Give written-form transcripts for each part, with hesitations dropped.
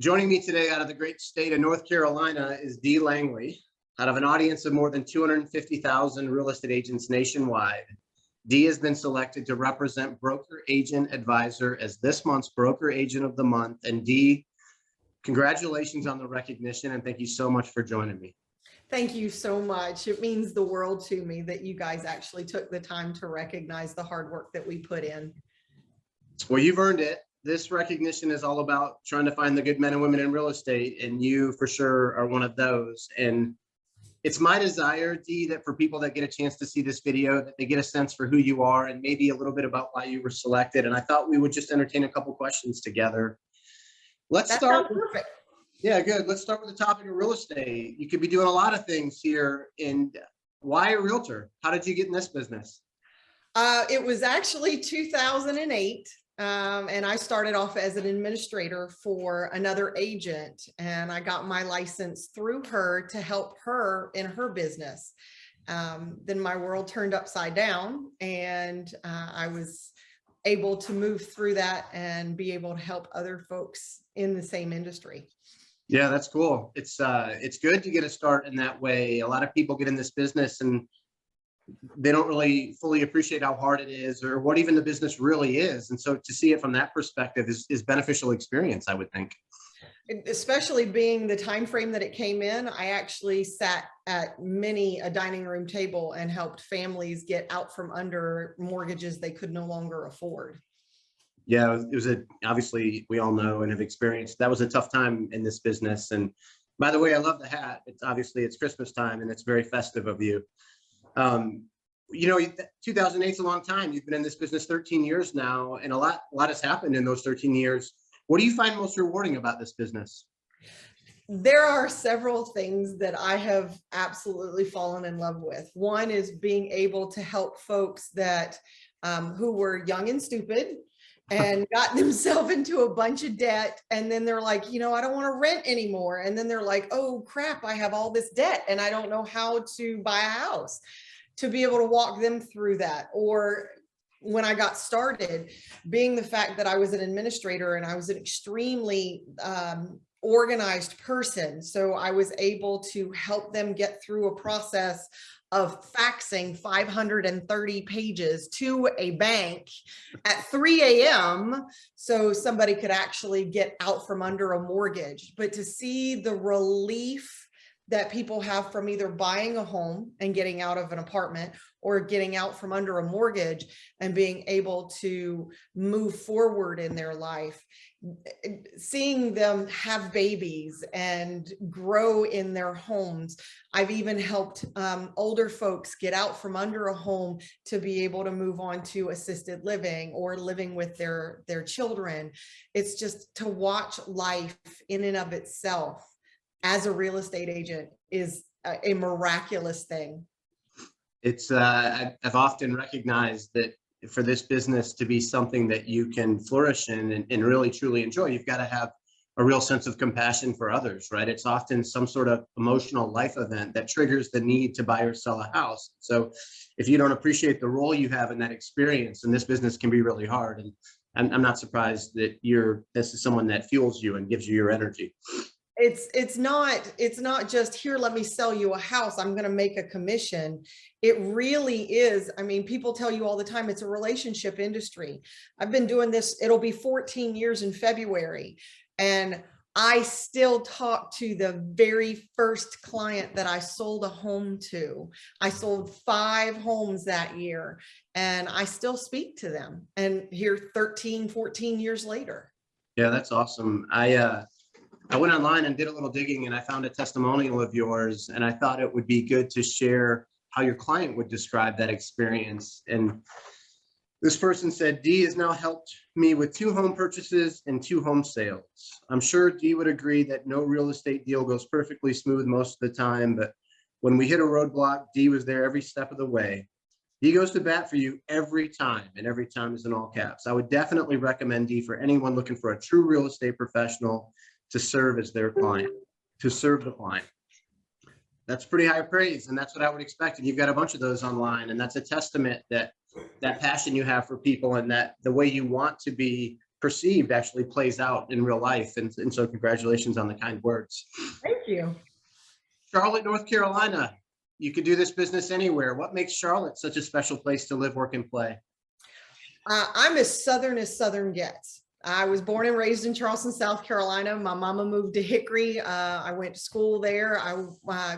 Joining me today out of the great state of North Carolina is Dee Langley. Out of an audience of more than 250,000 real estate agents nationwide, Dee has been selected to represent Broker Agent Advisor as this month's Broker Agent of the Month. And Dee, congratulations on the recognition, and thank you so much for joining me. Thank you so much. It means the world to me that you guys actually took the time to recognize the hard work that we put in. Well, you've earned it. This recognition is all about trying to find the good men and women in real estate, and you for sure are one of those. And it's my desire, Dee, that for people that get a chance to see this video, that they get a sense for who you are and maybe a little bit about why you were selected. And I thought we would just entertain a couple questions together. Let's start. Perfect. Yeah, good. Let's start with the topic of real estate. You could be doing a lot of things here. And why a realtor? How did you get in this business? It was actually 2008. And I started off as an administrator for another agent, and I got my license through her to help her in her business. Then my world turned upside down, and I was able to move through that and be able to help other folks in the same industry. Yeah, that's cool. It's good to get a start in that way. A lot of people get in this business and they don't really fully appreciate how hard it is or what even the business really is. And so to see it from that perspective is beneficial experience, I would think. Especially being the time frame that it came in, I actually sat at many a dining room table and helped families get out from under mortgages they could no longer afford. Yeah, it was obviously we all know and have experienced, that was a tough time in this business. And by the way, I love the hat. It's Christmas time and it's very festive of you. 2008 is a long time. You've been in this business 13 years now, and a lot has happened in those 13 years. What do you find most rewarding about this business? There are several things that I have absolutely fallen in love with. One is being able to help folks that who were young and stupid and got themselves into a bunch of debt. And then they're like, I don't want to rent anymore. And then they're like, oh crap, I have all this debt and I don't know how to buy a house. To be able to walk them through that. Or when I got started, being the fact that I was an administrator and I was an extremely organized person. So I was able to help them get through a process of faxing 530 pages to a bank at 3 a.m. so somebody could actually get out from under a mortgage. But to see the relief that people have from either buying a home and getting out of an apartment or getting out from under a mortgage and being able to move forward in their life, seeing them have babies and grow in their homes. I've even helped older folks get out from under a home to be able to move on to assisted living or living with their children. It's just to watch life in and of itself as a real estate agent is a miraculous thing. It's I've often recognized that for this business to be something that you can flourish in and really truly enjoy, you've got to have a real sense of compassion for others, right? It's often some sort of emotional life event that triggers the need to buy or sell a house. So if you don't appreciate the role you have in that experience, and this business can be really hard. And I'm not surprised that this is someone that fuels you and gives you your energy. It's not just here, let me sell you a house, I'm going to make a commission. It really is. I mean, people tell you all the time, it's a relationship industry. I've been doing this, it'll be 14 years in February. And I still talk to the very first client that I sold a home to. I sold 5 homes that year and I still speak to them, and here 13, 14 years later. Yeah, that's awesome. I went online and did a little digging and I found a testimonial of yours, and I thought it would be good to share how your client would describe that experience. And this person said, Dee has now helped me with 2 home purchases and 2 home sales. I'm sure Dee would agree that no real estate deal goes perfectly smooth most of the time, but when we hit a roadblock, Dee was there every step of the way. Dee goes to bat for you every time, and every time is in all caps. I would definitely recommend Dee for anyone looking for a true real estate professional to serve as their client, to serve the client. That's pretty high praise, and that's what I would expect. And you've got a bunch of those online, and that's a testament that passion you have for people and that the way you want to be perceived actually plays out in real life. And so congratulations on the kind words. Thank you. Charlotte, North Carolina, you could do this business anywhere. What makes Charlotte such a special place to live, work, and play? I'm as Southern gets. I was born and raised in Charleston, South Carolina. My mama moved to Hickory. I went to school there. I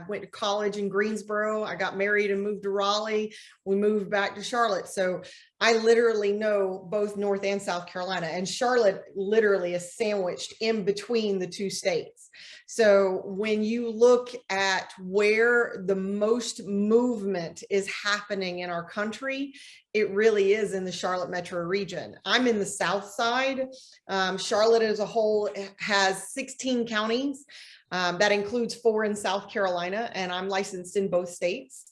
went to college in Greensboro. I got married and moved to Raleigh. We moved back to Charlotte. So I literally know both North and South Carolina, and Charlotte literally is sandwiched in between the two states. So when you look at where the most movement is happening in our country, it really is in the Charlotte metro region. I'm in the South side. Charlotte as a whole has 16 counties. That includes 4 in South Carolina, and I'm licensed in both states.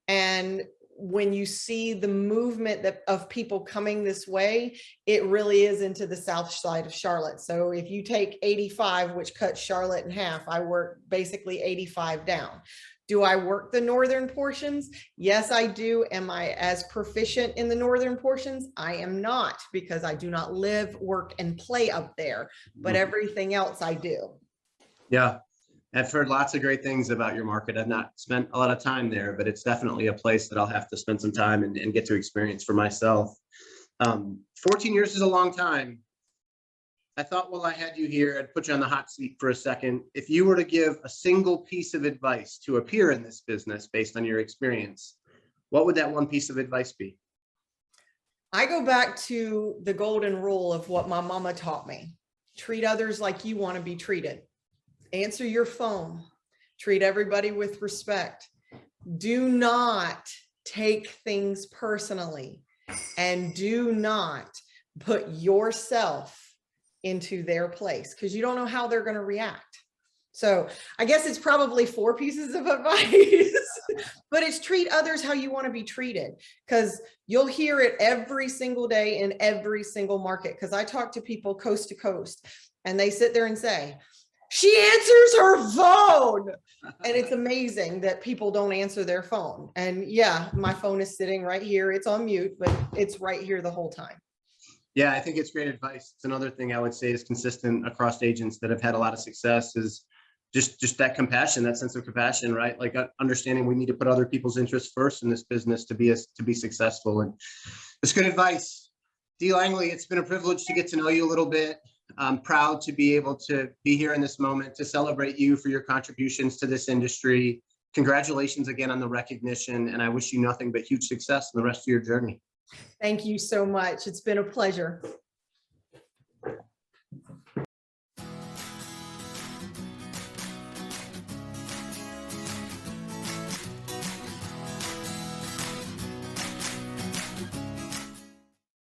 And when you see the movement of people coming this way, it really is into the south side of Charlotte. So if you take 85, which cuts Charlotte in half, I work basically 85 down. Do I work the northern portions? Yes, I do. Am I as proficient in the northern portions? I am not, because I do not live, work, and play up there, but everything else I do. Yeah. I've heard lots of great things about your market. I've not spent a lot of time there, but it's definitely a place that I'll have to spend some time and get to experience for myself. 14 years is a long time. I thought while I had you here, I'd put you on the hot seat for a second. If you were to give a single piece of advice to appear in this business based on your experience, what would that one piece of advice be? I go back to the golden rule of what my mama taught me. Treat others like you want to be treated. Answer your phone. Treat everybody with respect. Do not take things personally, and do not put yourself into their place, because you don't know how they're going to react. So I guess it's probably 4 pieces of advice, but it's treat others how you want to be treated, because you'll hear it every single day in every single market. Because I talk to people coast to coast, and they sit there and say, she answers her phone. And it's amazing that people don't answer their phone. And yeah, my phone is sitting right here. It's on mute, but it's right here the whole time. Yeah, I think it's great advice. It's another thing I would say is consistent across agents that have had a lot of success is just that compassion, that sense of compassion, right? Like understanding we need to put other people's interests first in this business to be successful. And it's good advice. Dee Langley, it's been a privilege to get to know you a little bit. I'm proud to be able to be here in this moment to celebrate you for your contributions to this industry. Congratulations again on the recognition, and I wish you nothing but huge success in the rest of your journey. Thank you so much. It's been a pleasure.